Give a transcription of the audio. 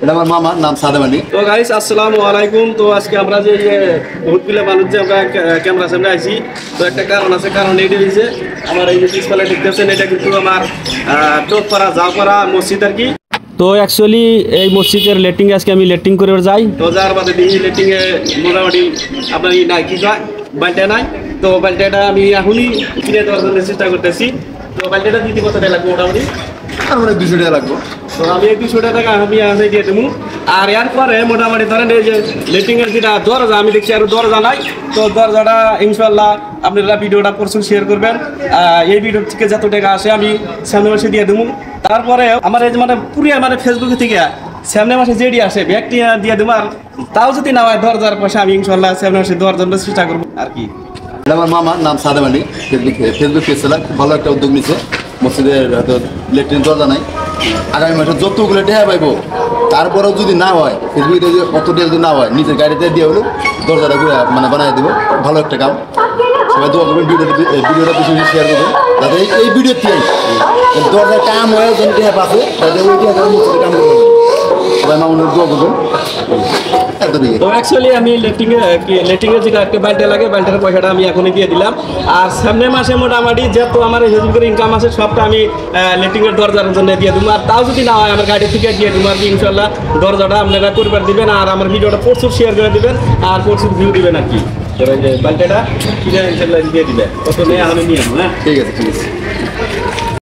এটা আমার মামার নাম সাদেম আলী। তো গাইস আসসালামু আলাইকুম। তো আজকে আমরা যে বহুতগুলো মানুষ যে আমরা ক্যামেরার সামনে আইছি, তো একটা কারণ আছে। কারণ এইটা হয়েছে আমার এই যে পিছপালা দেখতেছেন, এটা কিন্তু আমার টোপপাড়া জাওপাড়া মসজিদ আর কি। তো অ্যাকচুয়ালি এই মসজিদের লেটিং আজকে আমি লেটিং করে যাই। তো যার বাদে দেখি লেটিংয়ে মোটামুটি আপনার নাই কি কয় বাল্টা নাই। তো বাল্টাটা আমি এখনই কিনে দেওয়ার জন্য চেষ্টা করতেছি। তো বাল্টাটা দিতে কত টাকা লাগবে মোটামুটি? আমার 200 টাকা লাগবে। তো আমি 200 টাকা আমি দিয়ে দেবো। আর এরপরে মোটামুটি ধরেন এই যে লেটিংয়ের যেটা দরজা আমি দেখছি আরও দরজা নাই। তো দরজাটা ইনশাল্লাহ আপনারা ভিডিওটা প্রচুর শেয়ার করবেন। এই ভিডিও থেকে যত টাকা আসে আমি সামনে মাসে দিয়ে দেবো। তারপরে আমার এই যে মানে পুরিয়া মানে ফেসবুকে থেকে সামনে মাসে যেটি আসে ব্যাগটি দিয়ে দেবো। আর তাও যদি না হয় দরজার পয়সা আমি ইনশাল্লাহ সামনে মাসে দেওয়ার জন্য চেষ্টা করবো আর কি। এটা আমার মামার নাম সাদেম আলী। ফেসবুক পেজ চালাক, ভালো একটা উদ্যোগ নিচ্ছে। মসজিদের হয়তো লেট্রিন দরজা নাই, আগামী মাসে যতগুলো টেহা পাইবো, তারপরেও যদি না হয় ফেসবুকে যদি অত টেহা যদি না হয় নিজের গাড়িতে দিয়ে হলেও দরজাটা মানে বানিয়ে দেবো। ভালো একটা কাম, সবাই দোয়া করবেন। ভিডিওটা বেশি বেশি শেয়ার করবেন যাতে এই ভিডিও থেকে দরজার কাম হয়ে যদি টেহা পাচ্ছে তাহলে ওই টেহা মসজিদের কাম করবেন। সবাই মামুনের দোয়া করবেন। তো অ্যাকচুয়ালি আমি লেটিংয়ের যেটা একটা বাল্টা লাগে, বাল্টার পয়সাটা আমি এখনই দিয়ে দিলাম। আর সামনের মাসে মোটামুটি যেহেতু আমার ফেসবুকের ইনকাম আছে সবটা আমি লেটিংয়ের দরজার জন্য দিয়ে দেবো। আর তাও যদি না হয় আমার গাড়ি থেকে দিয়ে দেবো আর কি। ইনশাল্লাহ দরজাটা আপনারা করবার দিবেন আর আমার ভিডিওটা প্রচুর শেয়ার করে দিবেন আর প্রচুর ভিউ দিবেন আর কি। বাল্টাটা কিনে ইনশাল্লাহ দিয়ে দিবেন। কত নেই আমি নিয়ে আসবো। হ্যাঁ, ঠিক আছে।